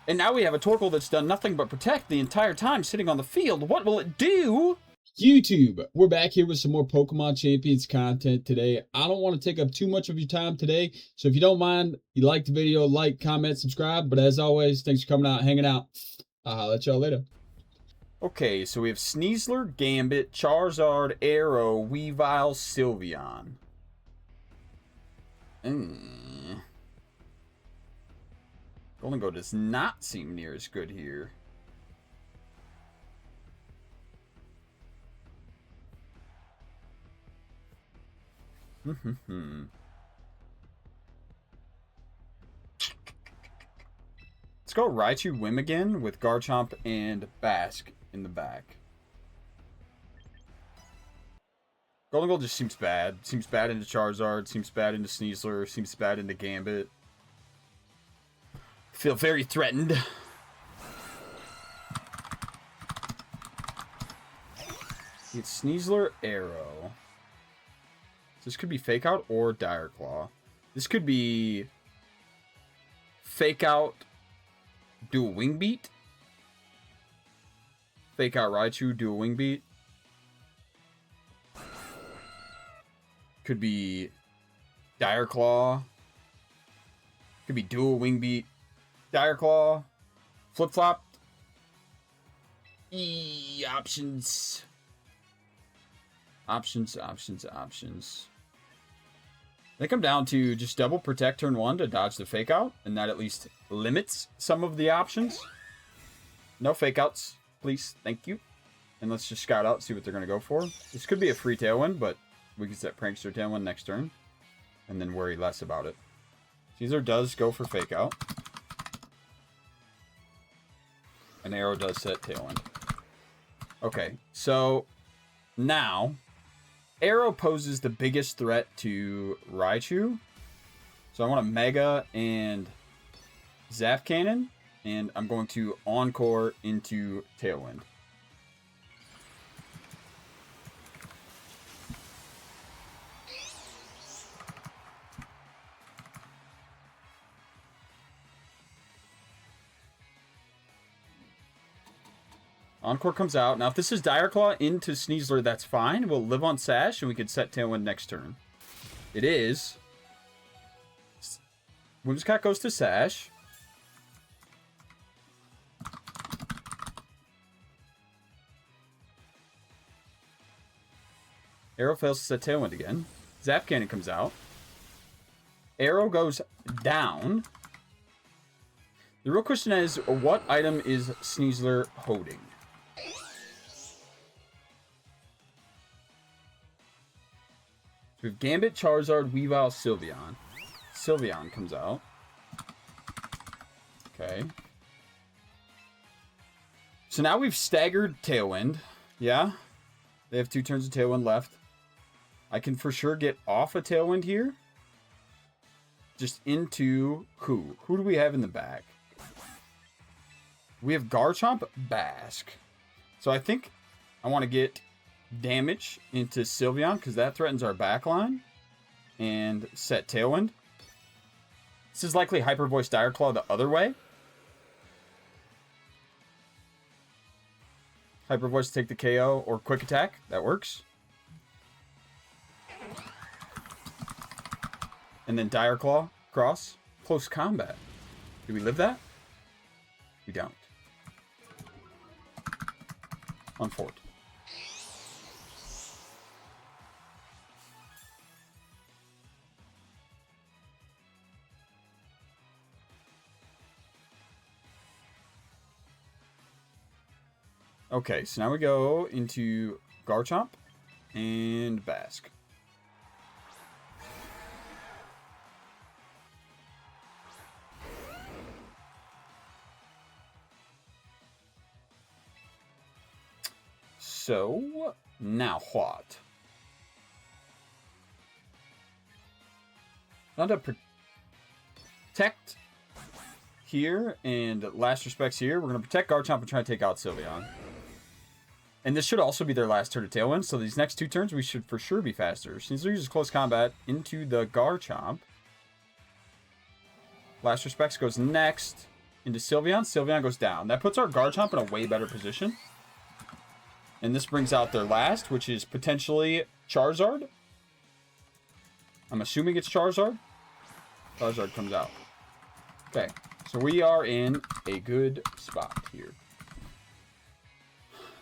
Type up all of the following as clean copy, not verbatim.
And now we have a Torkoal that's done nothing but protect the entire time sitting on the field. What will it do? YouTube, we're back here with some more Pokemon Champions content today. I don't want to take up too much of your time today, so if you don't mind, you like the video, like, comment, subscribe. But as always, thanks for coming out, hanging out. I'll holler at y'all later. Okay, so we have Sneasler, Gambit, Charizard, Arrow, Weavile, Sylveon. Golden Goat does not seem near as good here. Let's go Raichu Whim again with Garchomp and Basque in the back. Golden Gold just seems bad. Seems bad into Charizard, seems bad into Sneasler, seems bad into Gambit. Feel very threatened. It's Sneasler, Arrow. This could be Fake Out or Dire Claw. This could be Fake Out, do a Wing Beat. Fake Out Raichu, do a Wing Beat. Could be Dire Claw. Could be Dual Wing Beat. Dire Claw. Flip Flop. Options. Options. I think I'm down to just double protect turn 1 to dodge the Fake Out, and that at least limits some of the options. No Fake Outs, please. Thank you. And let's just scout out, see what they're going to go for. This could be a free Tailwind, but we can set Prankster Tailwind next turn, and then worry less about it. Caesar does go for Fake Out. And Arrow does set Tailwind. Okay, so now Arrow poses the biggest threat to Raichu. So I want a Mega and Zap Cannon, and I'm going to Encore into Tailwind. Encore comes out. Now, if this is Dire Claw into Sneasler, that's fine. We'll live on Sash, and we can set Tailwind next turn. It is. Whimsicott goes to Sash. Arrow fails to set Tailwind again. Zap Cannon comes out. Arrow goes down. The real question is, what item is Sneasler holding? So we have Gambit, Charizard, Weavile, Sylveon. Sylveon comes out. Okay. So now we've staggered Tailwind. Yeah. They have 2 turns of Tailwind left. I can for sure get off a Tailwind here. Just into who? Who do we have in the back? We have Garchomp, Basque. So I think I want to get damage into Sylveon because that threatens our backline. And set Tailwind. This is likely Hyper Voice Dire Claw the other way. Hyper Voice to take the KO or Quick Attack. That works. And then Dire Claw, cross, close combat. Do we live that? We don't. On fort. Okay, so now we go into Garchomp and Basque. So, now what? Not to protect here and last respects here. We're going to protect Garchomp and try to take out Sylveon. And this should also be their last turn of Tailwind, so these next 2 turns we should for sure be faster. Sneasler uses Close Combat into the Garchomp. Last Respects goes next. into Sylveon. Sylveon goes down. That puts our Garchomp in a way better position. And this brings out their last, which is potentially Charizard. I'm assuming it's Charizard. Charizard comes out. Okay, so we are in a good spot here.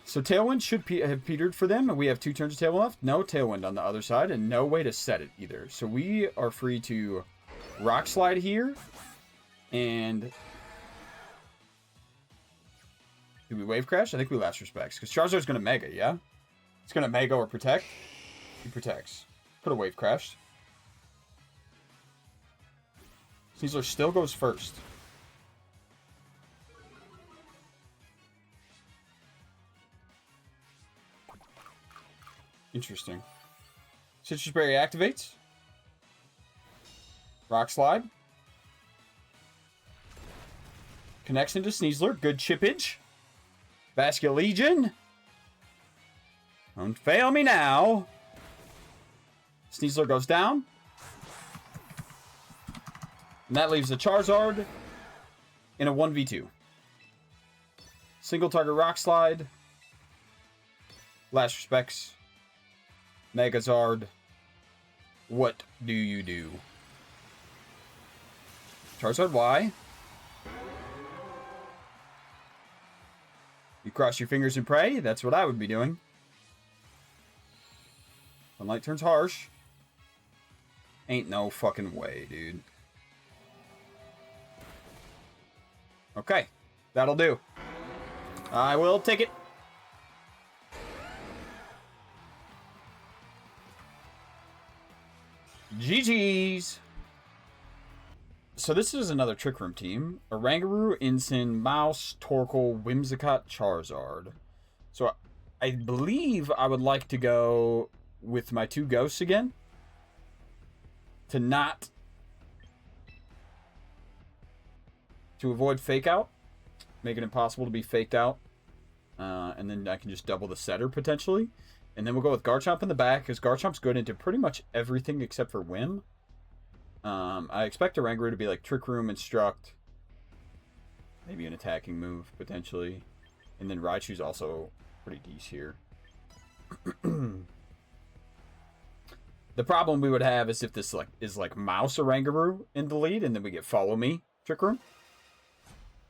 So Tailwind should have petered for them. We have 2 turns of Tailwind left. No Tailwind on the other side, and no way to set it either. So we are free to Rock Slide here. And do we Wave Crash? I think we Last Respects. Because Charizard's going to Mega, yeah? It's going to Mega or Protect. He protects. Could have Wave Crashed. Sneasler still goes first. Interesting. Citrus Berry activates. Rock Slide. Connects into Sneasler. Good chippage. Vascular Legion. Don't fail me now. Sneasler goes down. And that leaves a Charizard in a 1v2. Single target Rock Slide. Last Respects. Megazard. What do you do? Charizard Y. You cross your fingers and pray. That's what I would be doing. Sunlight turns harsh. Ain't no fucking way, dude. Okay. That'll do. I will take it. GG's. So this is another Trick Room team. Oranguru, Ensign, Mouse, Torkoal, Whimsicott, Charizard. So I believe I would like to go with my 2 ghosts again. To avoid fake out. Make it impossible to be faked out. And then I can just double the setter potentially. And then we'll go with Garchomp in the back, because Garchomp's good into pretty much everything except for Whim. I expect Oranguru to be like Trick Room, Instruct. Maybe an attacking move, potentially. And then Raichu's also pretty decent here. The problem we would have is if this is like Mouse Oranguru in the lead, and then we get Follow Me Trick Room.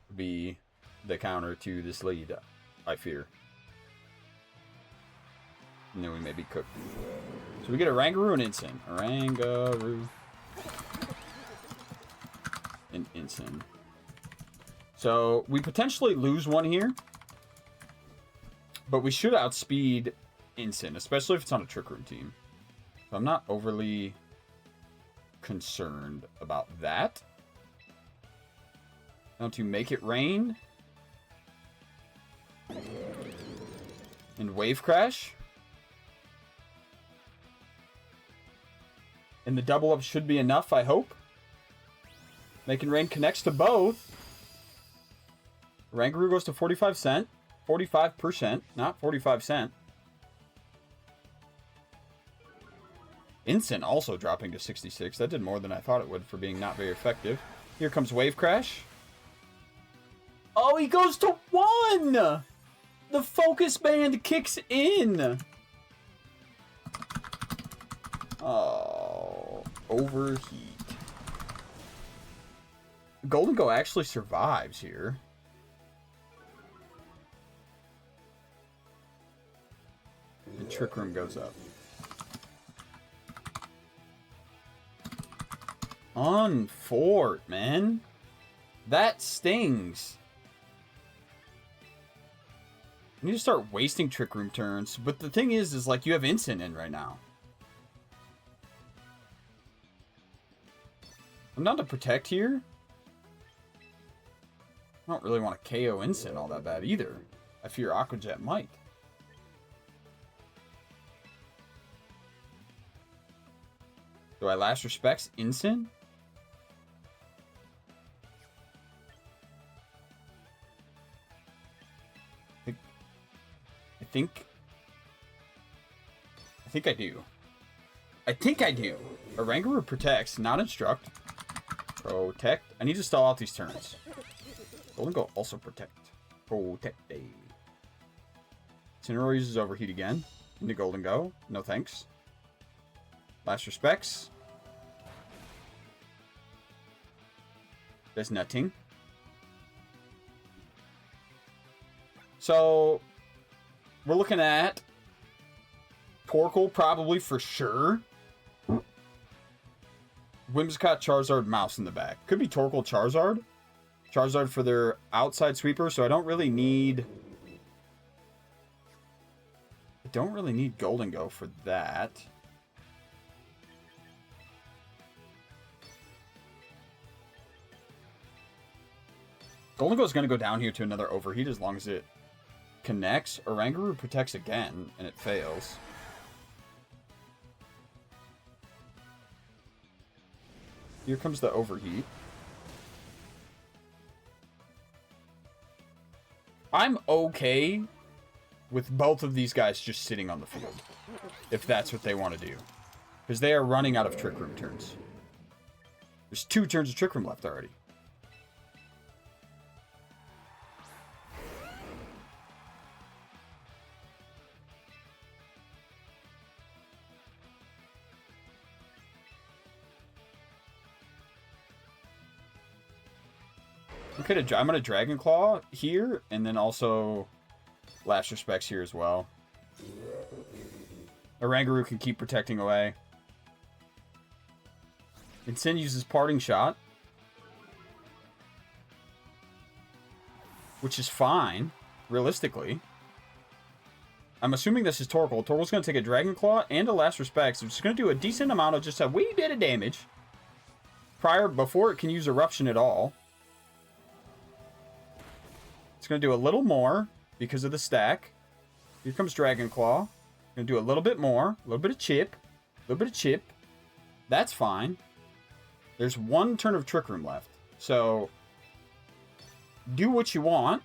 Would be the counter to this lead, I fear. And then we may be cooked. So we get Oranguru and Ensign. Oranguru and Ensign. So we potentially lose one here. But we should outspeed Ensign, especially if it's on a Trick Room team. So I'm not overly concerned about that. Now to make it rain. And Wave Crash. And the double up should be enough, I hope. Making Rain connects to both. Oranguru goes to 45%. 45%, not 45 cents. Ensign also dropping to 66. That did more than I thought it would for being not very effective. Here comes Wave Crash. Oh, he goes to 1! The focus band kicks in. Oh, overheat. Golden Go actually survives here. The Trick Room goes up. Unfort, man. That stings. I need to start wasting Trick Room turns. But the thing is like you have Ensign in right now. I'm down to Protect here. I don't really want to KO Ensign all that bad either. I fear Aqua Jet might. Do I Last Respects Ensign? I think I do. I think I do. Oranguru protects, not Instruct. Protect. I need to stall out these turns. Golden Go also protect. Protect. Incineroar uses Overheat again. Into Golden Go. No thanks. Last respects. There's nothing. So, we're looking at Torkoal probably for sure. Whimsicott, Charizard, Mouse in the back. Could be Torkoal, Charizard. Charizard for their outside sweeper, so I don't really need Golden Go for that. Golden Go is going to go down here to another Overheat as long as it connects. Oranguru protects again, and it fails. Here comes the Overheat. I'm okay with both of these guys just sitting on the field, if that's what they want to do. Because they are running out of Trick Room turns. There's 2 turns of Trick Room left already. Okay, I'm going to Dragon Claw here, and then also Last Respects here as well. Oranguru can keep protecting away. Incin uses Parting Shot, which is fine, realistically. I'm assuming this is Torkoal. Torkoal's going to take a Dragon Claw and a Last Respects, which is going to do a decent amount of just a wee bit of damage before it can use Eruption at all. It's going to do a little more because of the stack. Here comes Dragon Claw. Going to do a little bit more. A little bit of chip. A little bit of chip. That's fine. There's 1 turn of Trick Room left. So, do what you want.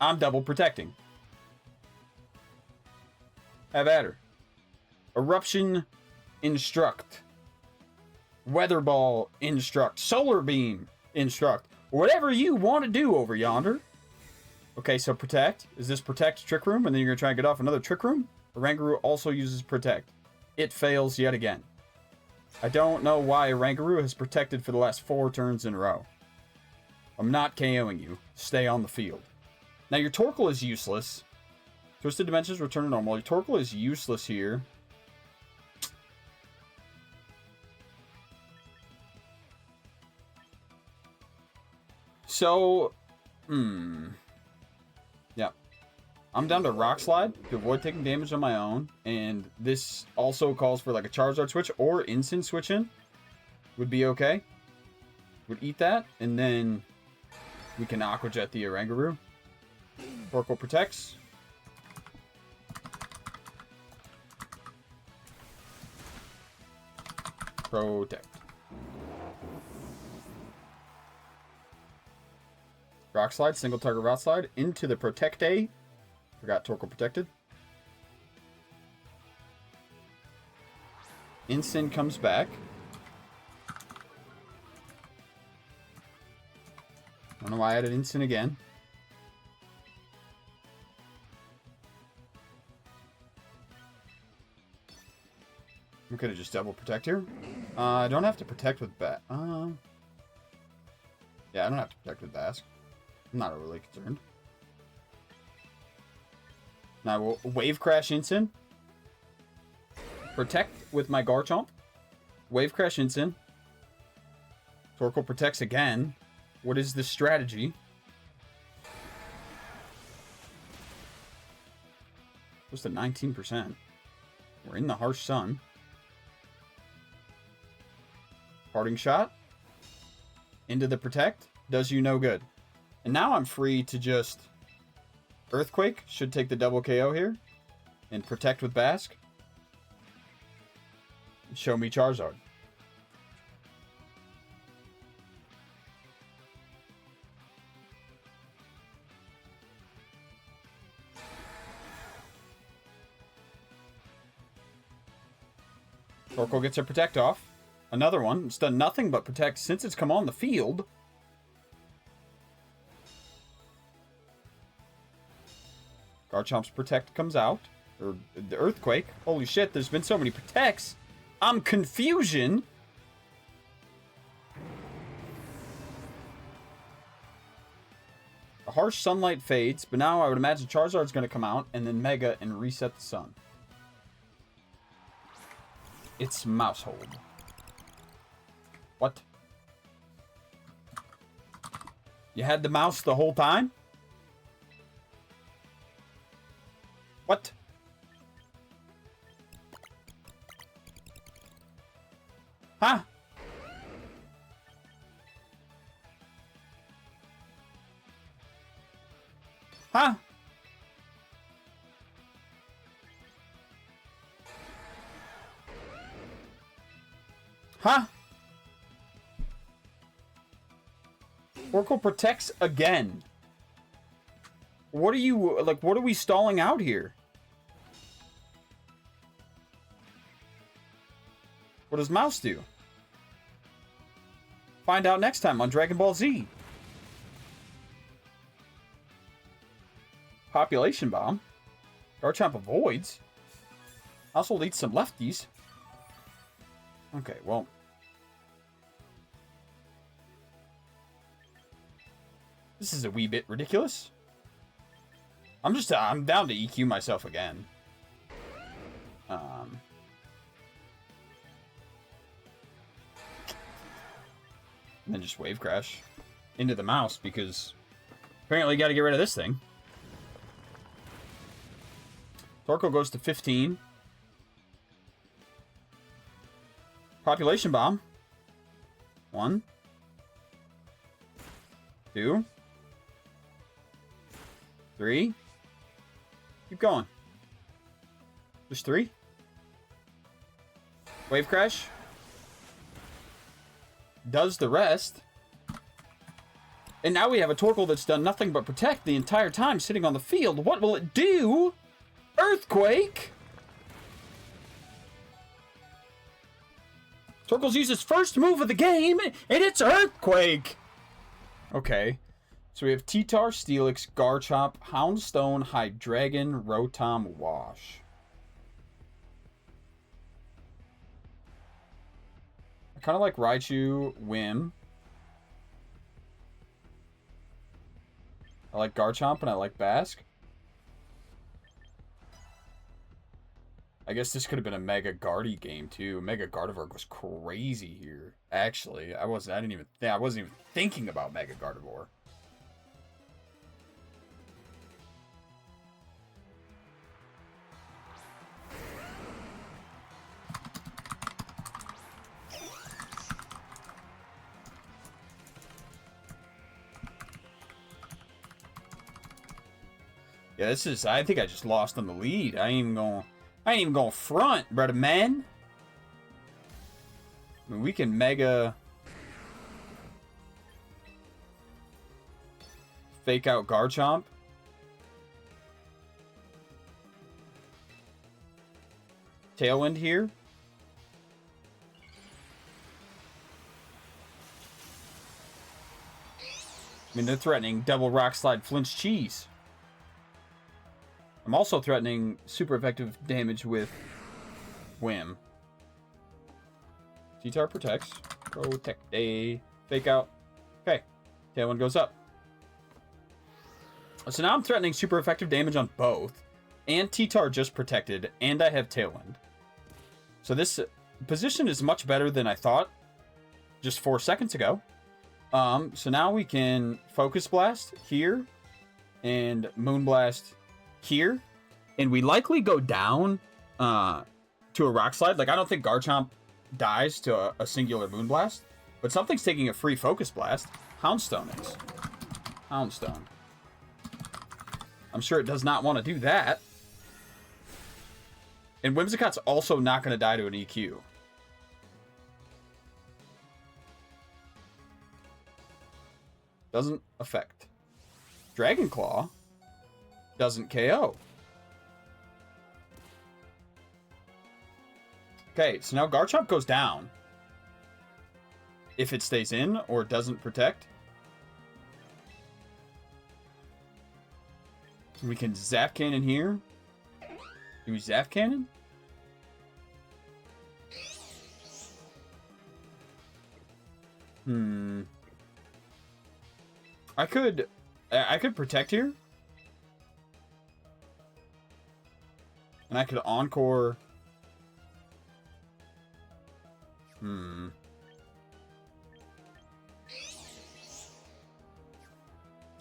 I'm double protecting. Have at her. Eruption, Instruct. Weather Ball, Instruct. Solar Beam, Instruct. Whatever you want to do over yonder. Okay, so Protect. Is this Protect Trick Room? And then you're going to try and get off another Trick Room? Oranguru also uses Protect. It fails yet again. I don't know why Oranguru has protected for the last 4 turns in a row. I'm not KOing you. Stay on the field. Now, your Torkoal is useless. Twisted Dimensions return to normal. Your Torkoal is useless here. So, yeah. I'm down to Rock Slide to avoid taking damage on my own. And this also calls for like a Charizard switch or Incin switch in. Would be okay. Would eat that. And then we can Aqua Jet the Oranguru. Torkoal protects. Protect. Rock Slide, single target Rock Slide into the Protecte. Forgot Torkoal protected. Incin comes back. I don't know why I added Incin again. I'm gonna just double protect here. I don't have to protect with yeah, I don't have to protect with Bask. I'm not overly concerned. Now we'll Wave Crash Incin. Protect with my Garchomp. Wave Crash Incin. Torkoal protects again. What is the strategy? Close to 19%. We're in the harsh sun. Parting Shot. Into the Protect. Does you no good. And now I'm free to just... Earthquake should take the double KO here. And Protect with Bask. Show me Charizard. Torkoal gets her Protect off. Another one. It's done nothing but protect since it's come on the field. Garchomp's Protect comes out. Or the Earthquake. Holy shit, there's been so many Protects. I'm Confusion. A Harsh Sunlight fades, but now I would imagine Charizard's going to come out and then Mega and reset the sun. It's Mousehold. What? You had the mouse the whole time? What? Huh? Huh? Huh? Oracle protects again. What are you, like, what are we stalling out here? What does Mouse do? Find out next time on Dragon Ball Z. Population Bomb. Garchomp avoids. Also eats some lefties. Okay, well. This is a wee bit ridiculous. I'm down to EQ myself again. And then just Wave Crash into the mouse because apparently you got to get rid of this thing. Torkoal goes to 15. Population Bomb. 1. 2. 3. Keep going. Just 3. Wave Crash. Does the rest. And now we have a Torkoal that's done nothing but protect the entire time sitting on the field. What will it do? Earthquake! Torkoal's used his first move of the game, and it's Earthquake! Okay. So we have T-Tar, Steelix, Garchomp, Houndstone, Hydreigon, Rotom, Wash. I kind of like Raichu, Whim. I like Garchomp and I like Basque. I guess this could have been a Mega Guardy game too. Mega Gardevoir was crazy here. Actually, I wasn't even thinking about Mega Gardevoir. Yeah, this is. I think I just lost on the lead. I ain't even gonna front, brother man. I mean, we can Mega fake out Garchomp. Tailwind here. I mean, they're threatening double Rock Slide Flinch Cheese. I'm also threatening super effective damage with Whim. T-Tar protects. Protect a fake out. Okay. Tailwind goes up. So now I'm threatening super effective damage on both. And T-Tar just protected. And I have Tailwind. So this position is much better than I thought just 4 seconds ago. So now we can Focus Blast here. And Moonblast here, and we likely go down to a Rock Slide. Like, I don't think Garchomp dies to a singular Moonblast, but something's taking a free Focus Blast. Houndstone is. Houndstone. I'm sure it does not want to do that. And Whimsicott's also not going to die to an EQ. Doesn't affect. Dragon Claw doesn't KO. Okay, so now Garchomp goes down. if it stays in or doesn't protect. We can Zap Cannon here. Do we Zap Cannon? I could protect here. And I could Encore.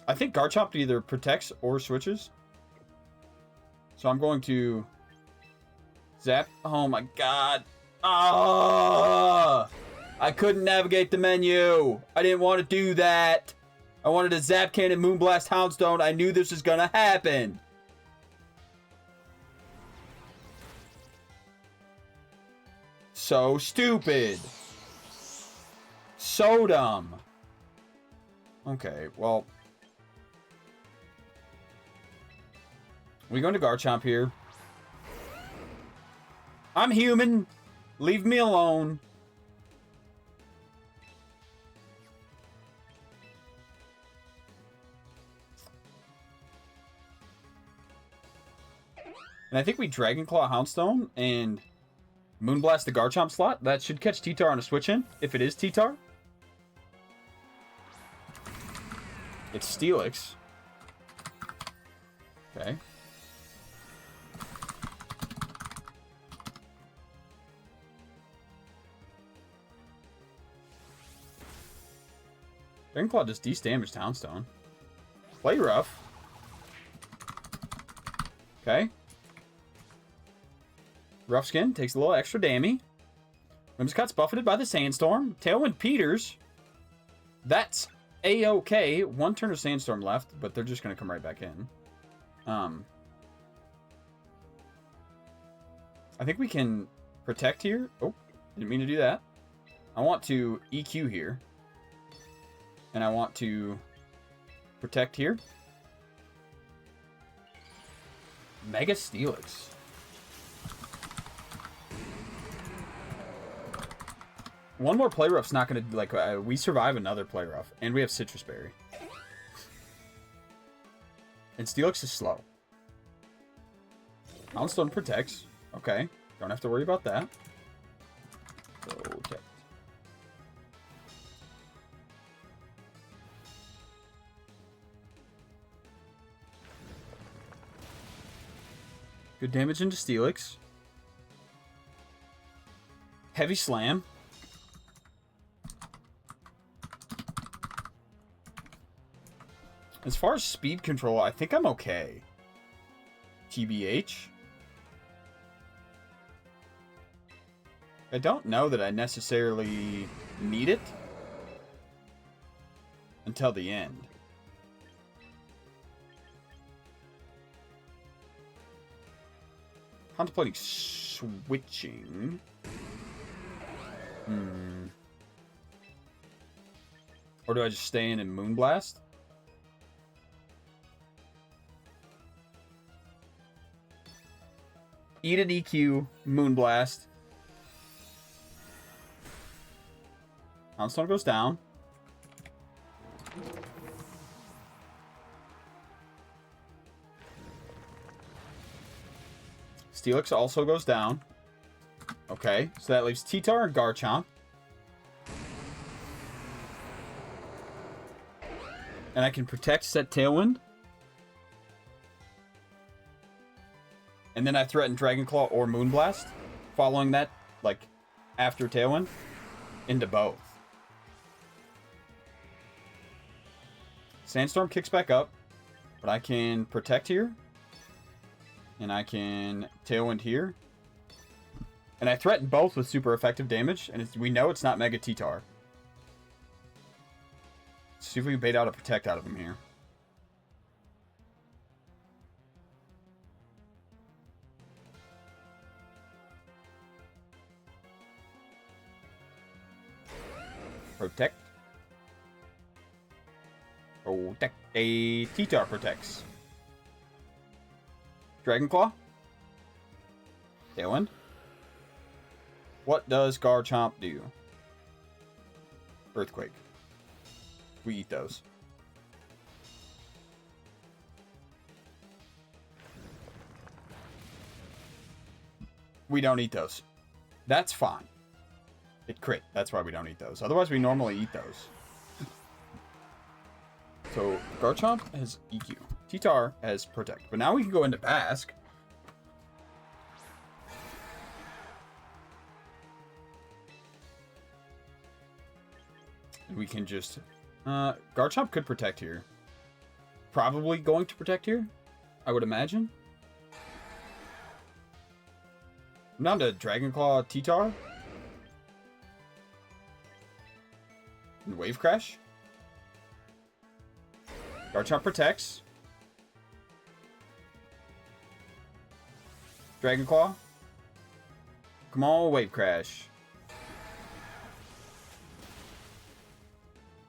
I think Garchomp either protects or switches. So I'm going to Zap. Oh my god. Ah! I couldn't navigate the menu. I didn't want to do that. I wanted to Zap Cannon, Moonblast, Houndstone. I knew this was gonna happen. So stupid. So dumb. Okay, well. We going to Garchomp here. I'm human. Leave me alone. And I think we Dragon Claw Houndstone and Moonblast the Garchomp slot. That should catch T-Tar on a switch in, if it is T-Tar. It's Steelix. Okay. Dragon Claw just de-damaged Houndstone. Play rough. Okay. Rough Skin takes a little extra damage. Whimsicott's buffeted by the Sandstorm. Tailwind Peters. That's A-okay. One turn of Sandstorm left, but they're just going to come right back in. I think we can protect here. Oh, didn't mean to do that. I want to EQ here. And I want to protect here. Mega Steelix. One more Play Rough's not going to, like, we survive another Play Rough. And we have Citrus Berry. And Steelix is slow. Houndstone protects. Okay. Don't have to worry about that. Protect. Good damage into Steelix. Heavy Slam. As far as speed control, I think I'm okay. TBH. I don't know that I necessarily need it until the end. Contemplating switching. Or do I just stay in and Moonblast? Eat an EQ, Moonblast. Houndstone goes down. Steelix also goes down. Okay, so that leaves T-Tar and Garchomp. And I can protect, set Tailwind. And then I threaten Dragon Claw or Moonblast. Following that, like, after Tailwind, into both. Sandstorm kicks back up, but I can protect here. And I can Tailwind here. And I threaten both with super effective damage, and we know it's not Mega T-Tar. Let's see if we can bait out a protect out of him here. Protect. Protect. A T-Tar protects. Dragon Claw. Tailwind. What does Garchomp do? Earthquake. We eat those. We don't eat those. That's fine. It crit. That's why we don't eat those. Otherwise, we normally eat those. So, Garchomp has EQ. T-Tar has Protect. But now we can go into Bask. And we can just... Garchomp could Protect here. Probably going to Protect here, I would imagine. I'm down to Dragon Claw T-Tar. And Wave Crash. Garchomp protects. Dragon Claw. Come on, Wave Crash.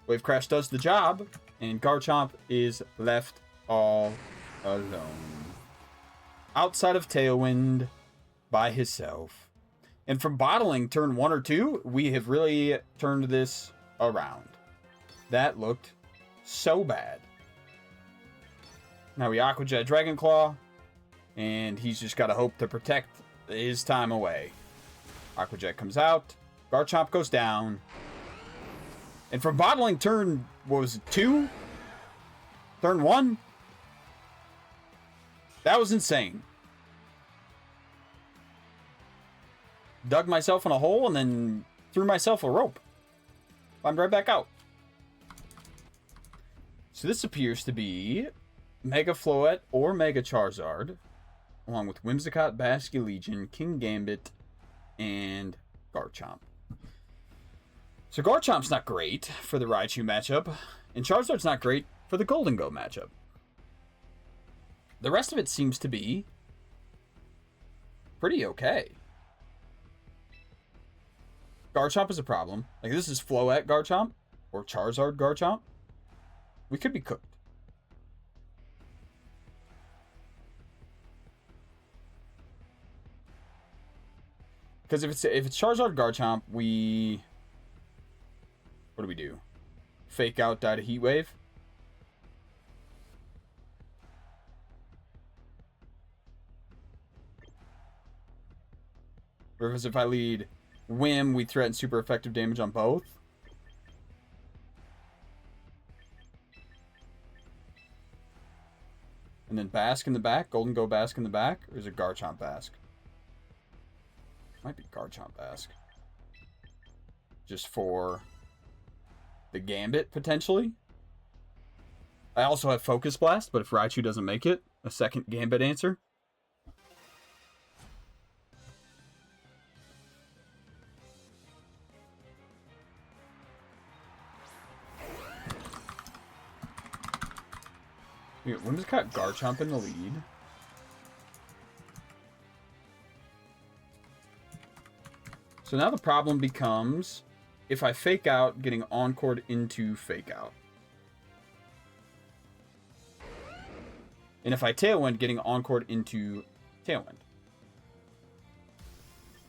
Wave Crash does the job, and Garchomp is left all alone. Outside of Tailwind by himself. And from bottling turn 1 or 2, we have really turned this around. That looked so bad. Now we Aqua Jet Dragon Claw, and he's just got to hope to protect his time away. Aqua Jet comes out, Garchomp goes down, and from bottling turn, what was it, 2? Turn 1? That was insane. Dug myself in a hole and then threw myself a rope. Climbed right back out. So this appears to be Mega Floette or Mega Charizard, along with Whimsicott, Basculegion, King Gambit, and Garchomp. So Garchomp's not great for the Raichu matchup, and Charizard's not great for the Golden Go matchup. The rest of it seems to be pretty okay. Garchomp is a problem. Like, this is Floette Garchomp, or Charizard Garchomp. We could be cooked. Because if it's Charizard Garchomp, we... What do we do? Fake out, die to Heat Wave? Whereas if I lead Whim, we threaten super effective damage on both. And then Bask in the back. Golden Go Bask in the back. Or is it Garchomp Bask? Might be Garchomp Bask. Just for the Gambit, potentially. I also have Focus Blast, but if Raichu doesn't make it, a second Gambit answer. Whimsicott Garchomp in the lead. So now the problem becomes if I fake out, getting encored into fake out. And if I tailwind, getting encored into tailwind.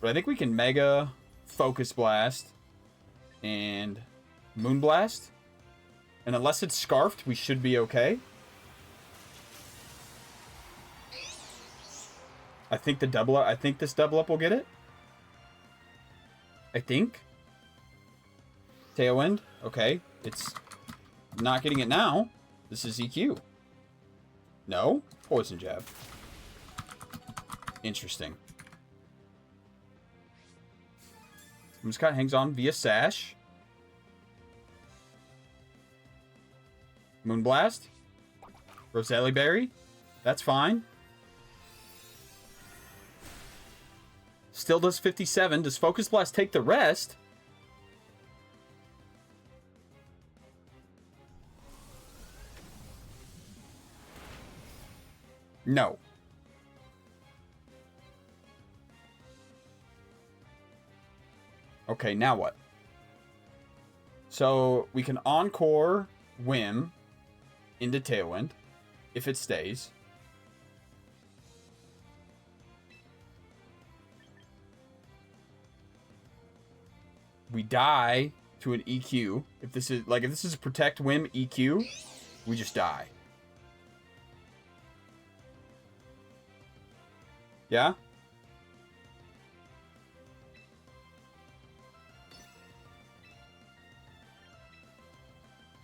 But I think we can Mega Focus Blast and Moon Blast. And unless it's Scarfed, we should be okay. I think this double up will get it. I think. Tailwind. Okay. It's not getting it now. This is EQ. No? Poison Jab. Interesting. Whimsicott hangs on via Sash. Moonblast. Roselli Berry. That's fine. Still does 57. Does Focus Blast take the rest? No. Okay, now what? So we can Encore Whim into Tailwind if it stays. We die to an EQ. If this is a protect whim EQ, we just die. Yeah?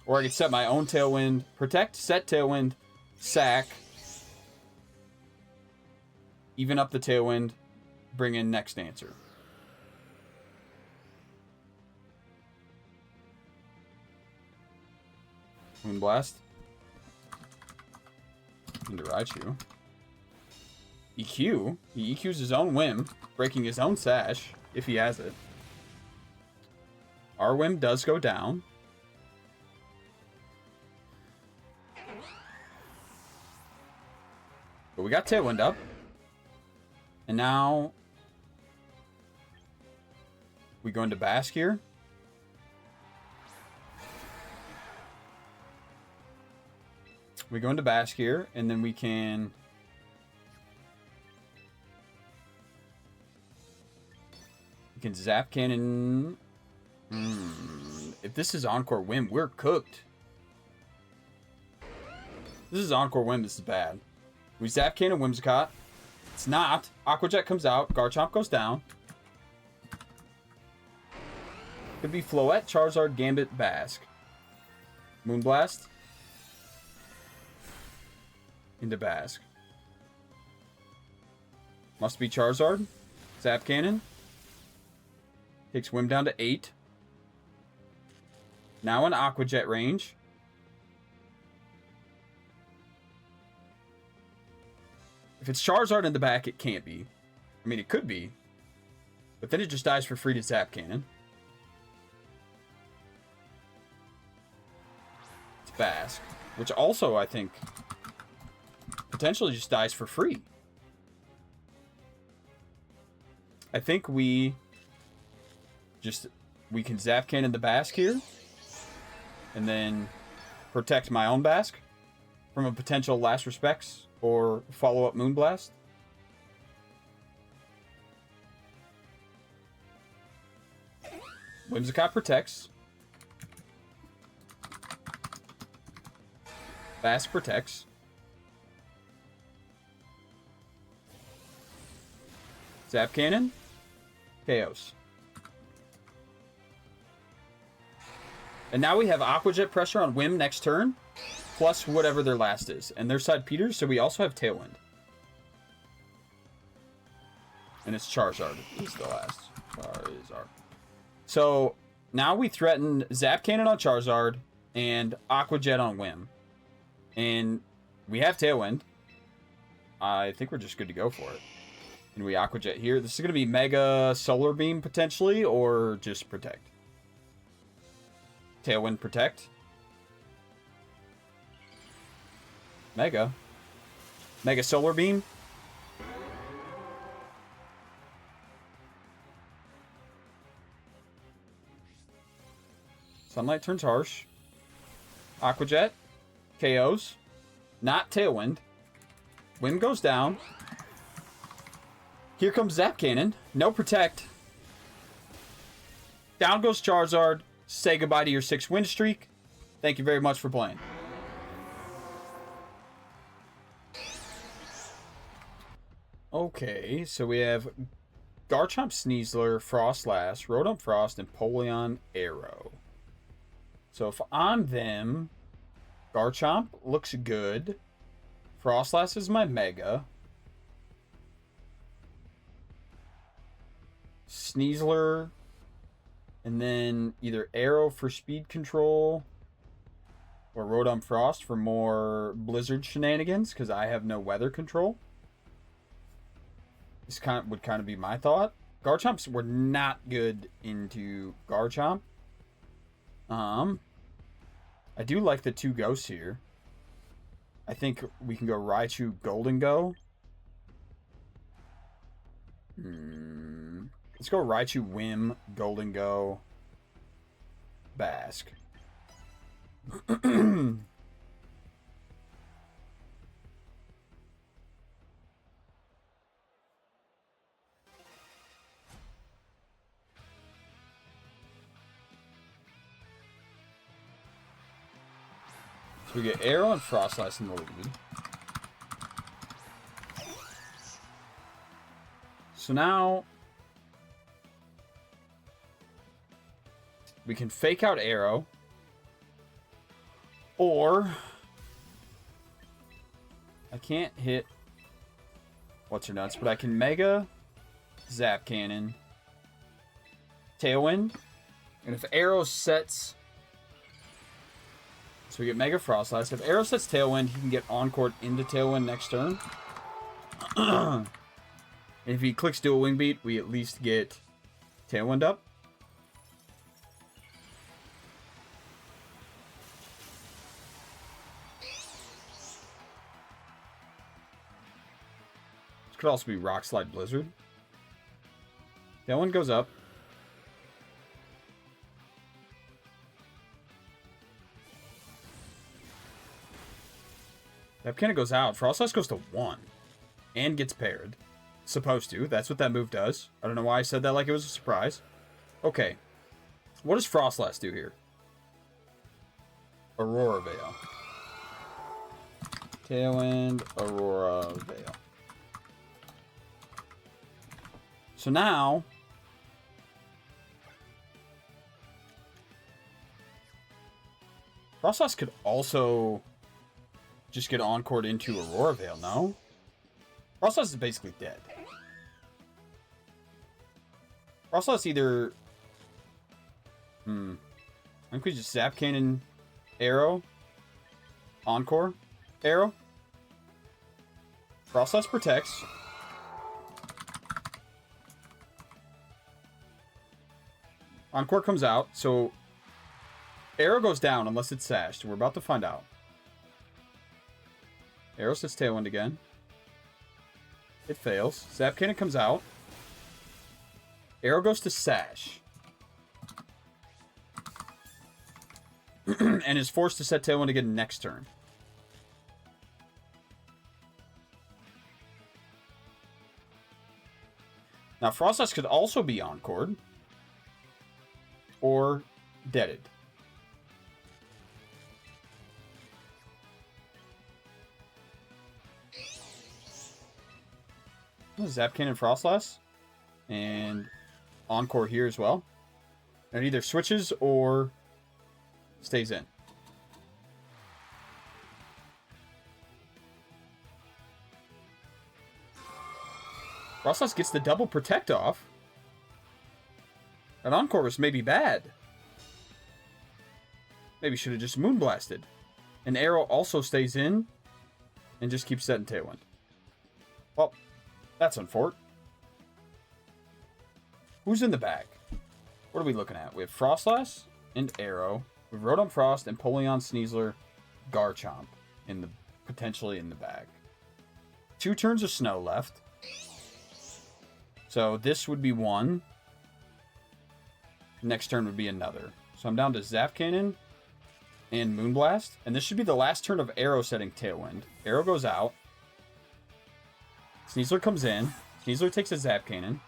Or I could set my own Tailwind, protect, set Tailwind, sack, even up the Tailwind, bring in next answer. Moonblast. Into Raichu. EQ. He EQs his own whim, breaking his own sash, if he has it. Our whim does go down. But we got Tailwind up. And now we go into Bask here. We go into Bask here, and then we can Zap Cannon. If this is Encore Whim, we're cooked. This is Encore Whim, this is bad. We Zap Cannon Whimsicott. It's not. Aqua Jet comes out. Garchomp goes down. Could be Floette, Charizard, Gambit, Bask. Moonblast. Into Bask. Must be Charizard. Zap Cannon. Takes Whim down to 8. Now in Aqua Jet range. If it's Charizard in the back, it can't be. I mean, it could be. But then it just dies for free to Zap Cannon. It's Bask. Which also, I think, potentially just dies for free. I think we can Zap Cannon the Bask here. And then protect my own Bask from a potential Last Respects or follow-up Moonblast. Whimsicott protects. Bask protects. Zap Cannon. Chaos. And now we have Aqua Jet pressure on Whim next turn, plus whatever their last is. And their side Peters, so we also have Tailwind. And it's Charizard is the last. Charizard. So now we threaten Zap Cannon on Charizard and Aqua Jet on Whim. And we have Tailwind. I think we're just good to go for it. And we Aqua Jet here. This is going to be Mega Solar Beam potentially, or just Protect. Tailwind Protect. Mega Solar Beam. Sunlight turns harsh. Aqua Jet. KOs. Not Tailwind. Whim goes down. Here comes Zap Cannon. No Protect. Down goes Charizard. Say goodbye to your 6-win streak. Thank you very much for playing. Okay, so we have Garchomp, Sneasler, Frostlass, Rotom Frost, and Polion Arrow. So if I'm them, Garchomp looks good. Frostlass is my Mega. Sneasler, and then either Arrow for speed control or Rotom Frost for more Blizzard shenanigans, because I have no weather control. This would kind of be my thought. Garchomps were not good into Garchomp. I do like the 2 ghosts here. I think we can go Raichu Golden Go. Let's go Raichu Whim, Golden Go, Bask. So we get Arrow and Frostlass in the lead. So now we can fake out Arrow, or I can't hit what's her nuts, but I can Mega Zap Cannon, Tailwind, and if Arrow sets, so we get Mega Frostlass. If Arrow sets Tailwind, he can get Encored into Tailwind next turn. And if he clicks Dual Wing Beat, we at least get Tailwind up. This could also be Rock Slide Blizzard. Tailwind goes up. Zap Cannon goes out. Frostlass goes to 1 and gets paired. Supposed to. That's what that move does. I don't know why I said that like it was a surprise. Okay. What does Frostlass do here? Aurora Veil. Tailwind, Aurora Veil. So now Frostlass could also just get Encored into Aurora Veil, no? Frostlass is basically dead. Frostlass either... I think we just Zap Cannon, Arrow, Encore, Arrow. Frostlass protects. Encore comes out, so Arrow goes down unless it's sashed. We're about to find out. Arrow sets Tailwind again. It fails. Zap Cannon comes out. Arrow goes to Sash. And is forced to set Tailwind again next turn. Now, Frostlass could also be Encored. Or deaded. Zap Cannon Frostlass. And Encore here as well. And it either switches or stays in. Frostlass gets the double protect off. And Encore was maybe bad. Maybe should have just Moonblasted. And Arrow also stays in and just keeps setting Tailwind. Well, that's unfortunate. Who's in the bag? What are we looking at? We have Frostlass and Arrow. We have Rotom Frost, Empoleon, Sneasler, Garchomp potentially in the bag. 2 turns of Snow left. So this would be 1. Next turn would be another. So I'm down to Zap Cannon and Moonblast. And this should be the last turn of Arrow setting Tailwind. Arrow goes out. Sneasler comes in. Sneasler takes a Zap Cannon.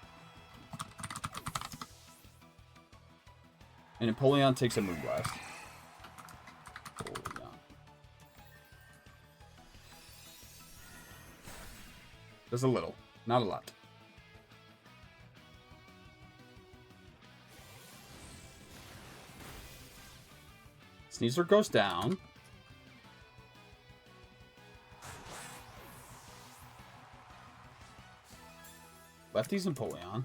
And Empoleon takes a Moonblast. Empoleon. Does a little. Not a lot. Sneasler goes down. Lefty's Empoleon.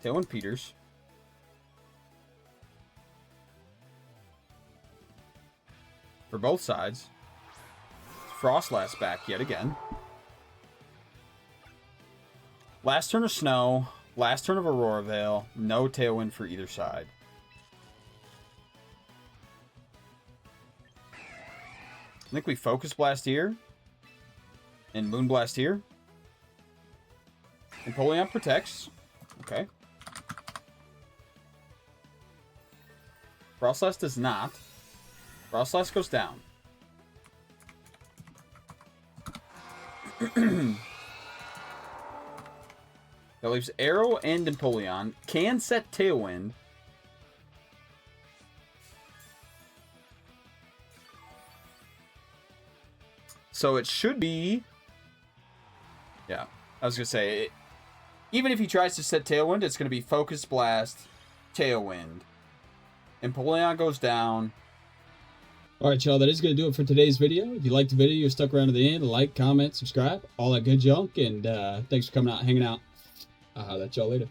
Tailwind Peters. For both sides. Frostlass back yet again. Last turn of Snow. Last turn of Aurora Veil. No Tailwind for either side. I think we Focus Blast here. And Moonblast here. Empoleon protects. Okay. Frostlass does not. Frostlass goes down. That leaves Arrow and Empoleon. Can set Tailwind. So it should be... Yeah, I was going to say, even if he tries to set Tailwind, it's going to be Focus Blast, Tailwind. And Empoleon goes down. All right, y'all, that is going to do it for today's video. If you liked the video, you stuck around to the end, like, comment, subscribe, all that good junk. And thanks for coming out, hanging out. I'll holler at y'all later.